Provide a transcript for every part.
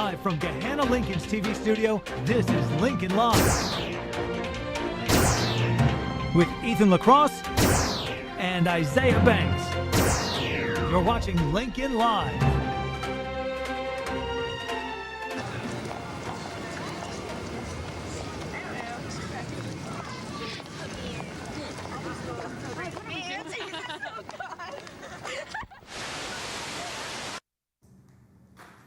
Live from Gahanna Lincoln's TV studio, this is Lincoln Live. With Ethan Lacrosse and Isaiah Banks. You're watching Lincoln Live.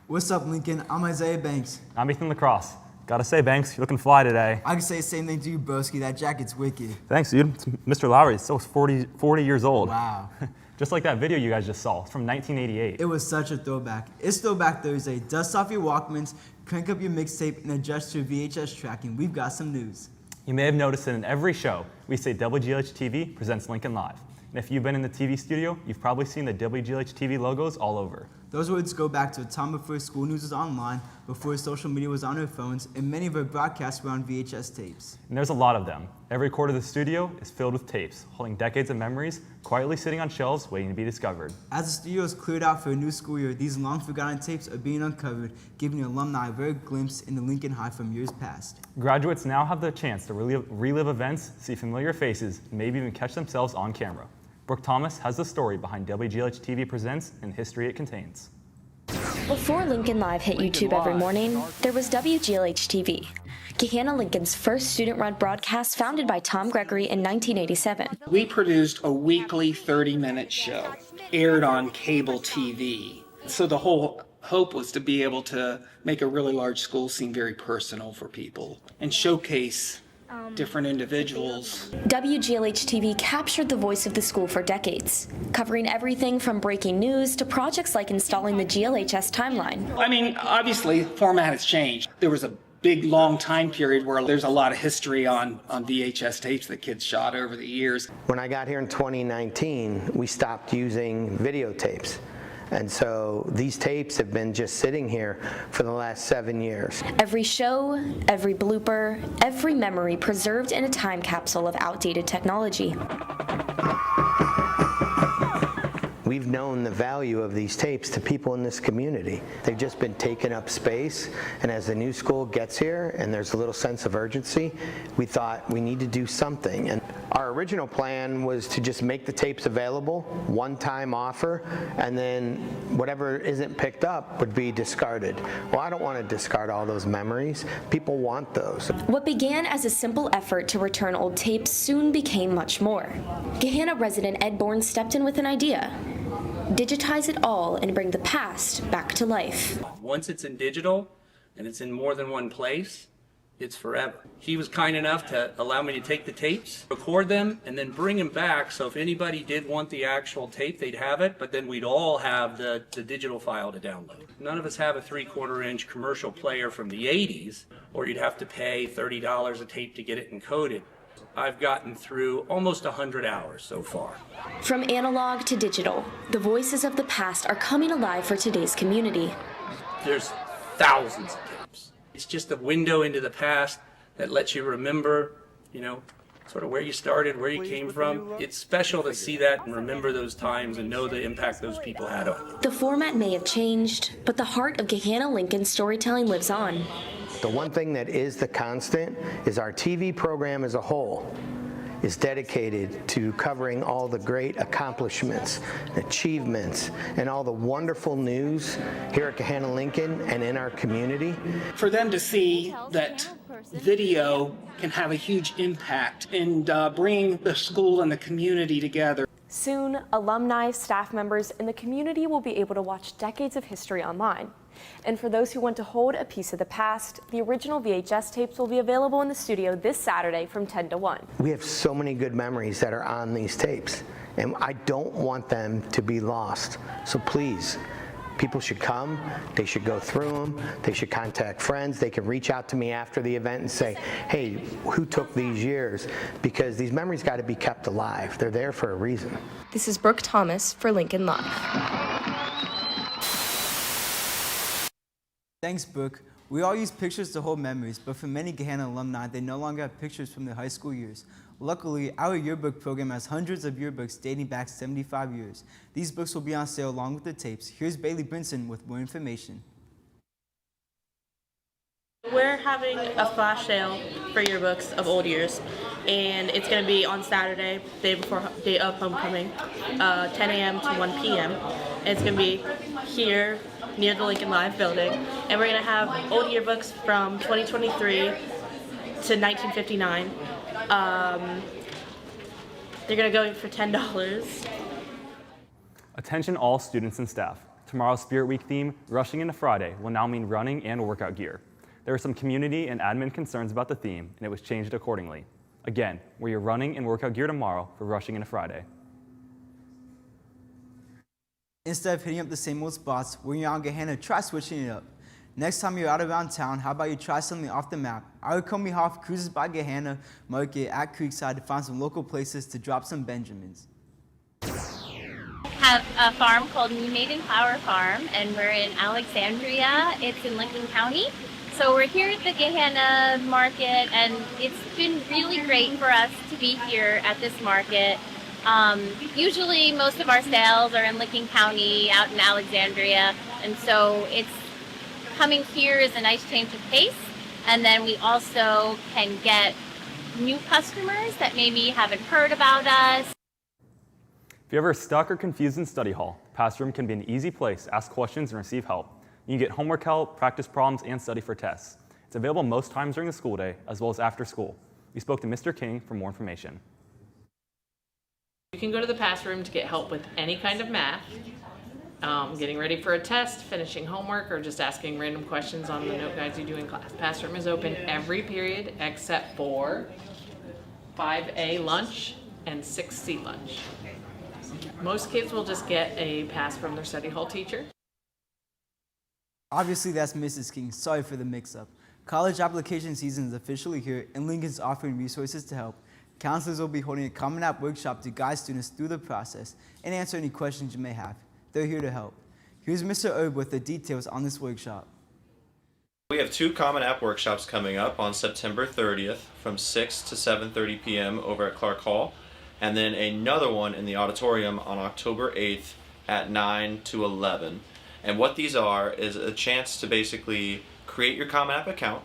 What's up, Lincoln? I'm Isaiah Banks. I'm Ethan Lacrosse. Gotta say, Banks, you're looking fly today. I can say the same thing to you, broski. That jacket's wicked. Thanks, dude. It's Mr. Lowry. It's still 40 years old. Wow. Just like that video you guys just saw. It's from 1988. It was such a throwback. It's Throwback Thursday. Dust off your Walkmans, crank up your mixtape, and adjust your VHS tracking. We've got some news. You may have noticed that in every show, we say WGLH TV presents Lincoln Live. And if you've been in the TV studio, you've probably seen the WGLH TV logos all over. Those words go back to a time before school news was online, before social media was on our phones, and many of our broadcasts were on VHS tapes. And there's a lot of them. Every corner of the studio is filled with tapes, holding decades of memories, quietly sitting on shelves waiting to be discovered. As the studio is cleared out for a new school year, these long-forgotten tapes are being uncovered, giving alumni a rare glimpse into Lincoln High from years past. Graduates now have the chance to relive events, see familiar faces, and maybe even catch themselves on camera. Brooke Thomas has the story behind WGLH TV Presents and the history it contains. Before Lincoln Live hit YouTube every morning, there was WGLH TV, Gahanna Lincoln's first student-run broadcast founded by Tom Gregory in 1987. We produced a weekly 30-minute show, aired on cable TV. So the whole hope was to be able to make a really large school seem very personal for people and showcase different individuals. WGLH TV captured the voice of the school for decades, covering everything from breaking news to projects like installing the GLHS timeline. I mean, obviously, format has changed. There was a big, long time period where there's a lot of history on VHS tapes that kids shot over the years. When I got here in 2019, we stopped using videotapes. And so these tapes have been just sitting here for the last 7 years. Every show, every blooper, every memory preserved in a time capsule of outdated technology. We've known the value of these tapes to people in this community. They've just been taking up space, and as the new school gets here and there's a little sense of urgency, we thought we need to do something. And our original plan was to just make the tapes available, one-time offer, and then whatever isn't picked up would be discarded. Well, I don't want to discard all those memories. People want those. What began as a simple effort to return old tapes soon became much more. Gahanna resident Ed Bourne stepped in with an idea. Digitize it all and bring the past back to life. Once it's in digital and it's in more than one place, it's forever. He was kind enough to allow me to take the tapes, record them, and then bring them back, so if anybody did want the actual tape, they'd have it, but then we'd all have the digital file to download. None of us have a 3/4 inch commercial player from the 80s, or you'd have to pay $30 a tape to get it encoded. I've gotten through almost 100 hours so far. From analog to digital, the voices of the past are coming alive for today's community. There's thousands of tapes. It's just a window into the past that lets you remember, sort of where you started, where you came from. It's special to see that and remember those times and know the impact those people had on you. The format may have changed, but the heart of Gahanna Lincoln's storytelling lives on. The one thing that is the constant is our TV program as a whole is dedicated to covering all the great accomplishments, achievements, and all the wonderful news here at Gahanna Lincoln and in our community. For them to see that video can have a huge impact in bringing the school and the community together. Soon, alumni, staff members, and the community will be able to watch decades of history online. And for those who want to hold a piece of the past, the original VHS tapes will be available in the studio this Saturday from 10 to 1. We have so many good memories that are on these tapes, and I don't want them to be lost. So please, people should come, they should go through them, they should contact friends, they can reach out to me after the event and say, hey, who took these years? Because these memories got to be kept alive. They're there for a reason. This is Brooke Thomas for Lincoln Live. Thanks, Brooke. We all use pictures to hold memories, but for many Gahanna alumni, they no longer have pictures from their high school years. Luckily, our yearbook program has hundreds of yearbooks dating back 75 years. These books will be on sale along with the tapes. Here's Bailey Brinson with more information. We're having a flash sale for yearbooks of old years, and it's going to be on Saturday, day of homecoming, 10 a.m. to 1 p.m. And it's going to be here near the Lincoln Live building, and we're going to have old yearbooks from 2023 to 1959. They're going to go for $10. Attention all students and staff. Tomorrow's Spirit Week theme, Rushing into Friday, will now mean running and workout gear. There were some community and admin concerns about the theme, and it was changed accordingly. Again, wear your running and workout gear tomorrow for Rushing into Friday. Instead of hitting up the same old spots, when you're on Gahanna, try switching it up. Next time you're out around town, how about you try something off the map? I would come off cruises by Gahanna Market at Creekside to find some local places to drop some Benjamins. Have a farm called New Maiden Flower Farm, and we're in Alexandria. It's in Lincoln County. So we're here at the Gahanna Market, and it's been really great for us to be here at this market. Usually most of our sales are in Lincoln County, out in Alexandria, and so coming here is a nice change of pace. And then we also can get new customers that maybe haven't heard about us. If you're ever stuck or confused in study hall, Pass Room can be an easy place to ask questions and receive help. You can get homework help, practice problems, and study for tests. It's available most times during the school day, as well as after school. We spoke to Mr. King for more information. You can go to the Pass Room to get help with any kind of math, getting ready for a test, finishing homework, or just asking random questions on the note guides you do in class. Pass Room is open every period except for 5A lunch and 6C lunch. Most kids will just get a pass from their study hall teacher. Obviously, that's Mrs. King. Sorry for the mix-up. College application season is officially here, and Lincoln's offering resources to help. Counselors will be holding a Common App workshop to guide students through the process and answer any questions you may have. They're here to help. Here's Mr. Erb with the details on this workshop. We have 2 Common App workshops coming up on September 30th from 6 to 7:30 p.m. over at Clark Hall, and then another one in the auditorium on October 8th at 9 to 11. And what these are is a chance to basically create your Common App account,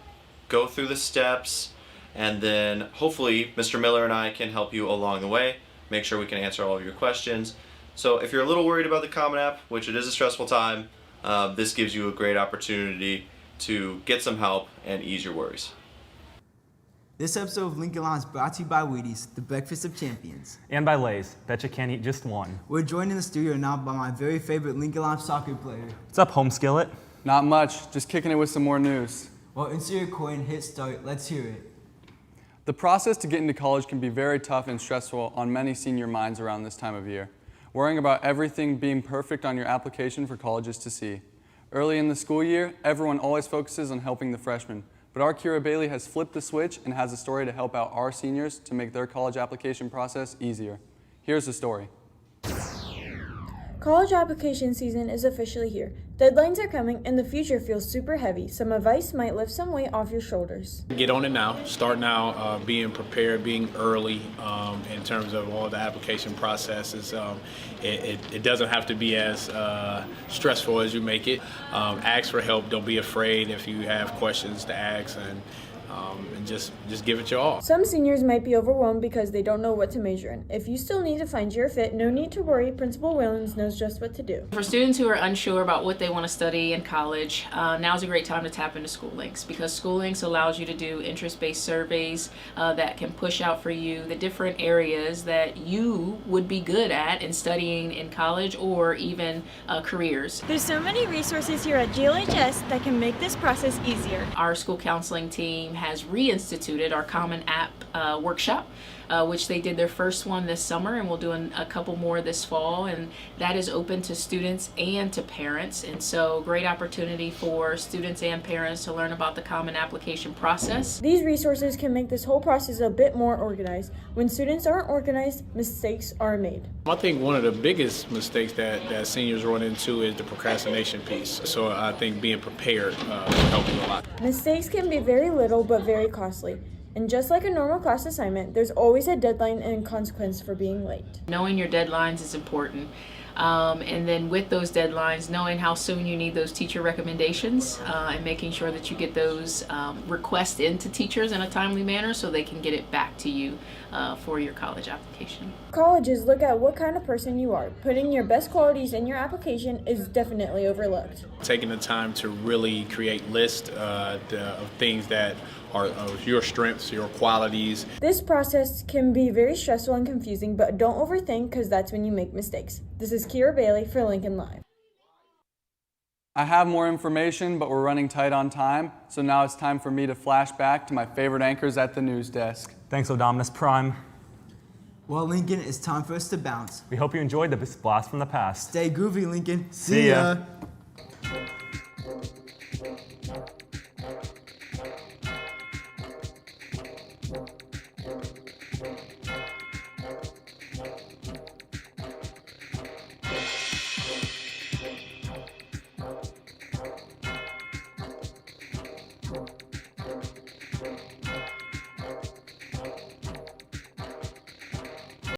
go through the steps, and then hopefully Mr. Miller and I can help you along the way, make sure we can answer all of your questions. So if you're a little worried about the Common App, which it is a stressful time, this gives you a great opportunity to get some help and ease your worries. This episode of Lincoln Live is brought to you by Wheaties, the breakfast of champions. And by Lay's, bet you can't eat just one. We're joined in the studio now by my very favorite Lincoln Live soccer player. What's up, Home Skillet? Not much, just kicking it with some more news. Well, insert your coin, hit start, let's hear it. The process to get into college can be very tough and stressful on many senior minds around this time of year. Worrying about everything being perfect on your application for college is to see. Early in the school year, everyone always focuses on helping the freshmen. But our Kira Bailey has flipped the switch and has a story to help out our seniors to make their college application process easier. Here's the story. College application season is officially here. Deadlines are coming and the future feels super heavy. Some advice might lift some weight off your shoulders. Get on it now. Start now, being prepared, being early in terms of all the application processes. It doesn't have to be as stressful as you make it. Ask for help. Don't be afraid if you have questions to ask, and just give it your all. Some seniors might be overwhelmed because they don't know what to major in. If you still need to find your fit, no need to worry. Principal Whalens knows just what to do. For students who are unsure about what they want to study in college, now's a great time to tap into School Links, because School Links allows you to do interest-based surveys that can push out for you the different areas that you would be good at in studying in college or even careers. There's so many resources here at GLHS that can make this process easier. Our school counseling team has reinstituted our Common App workshop, which they did their first one this summer, and we'll do a couple more this fall, and that is open to students and to parents. And so great opportunity for students and parents to learn about the Common Application process. These resources can make this whole process a bit more organized. When students aren't organized, mistakes are made. I think one of the biggest mistakes that seniors run into is the procrastination piece. So I think being prepared will help you a lot. Mistakes can be very little but very costly. And just like a normal class assignment, there's always a deadline and consequence for being late. Knowing your deadlines is important. And then with those deadlines, knowing how soon you need those teacher recommendations and making sure that you get those requests into teachers in a timely manner so they can get it back to you for your college application. Colleges look at what kind of person you are. Putting your best qualities in your application is definitely overlooked. Taking the time to really create lists of things that are your strengths, your qualities. This process can be very stressful and confusing, but don't overthink because that's when you make mistakes. This is Kira Bailey for Lincoln Live. I have more information, but we're running tight on time, so now it's time for me to flash back to my favorite anchors at the news desk. Thanks, Odominus Prime. Well, Lincoln, it's time for us to bounce. We hope you enjoyed the blast from the past. Stay groovy, Lincoln. See ya.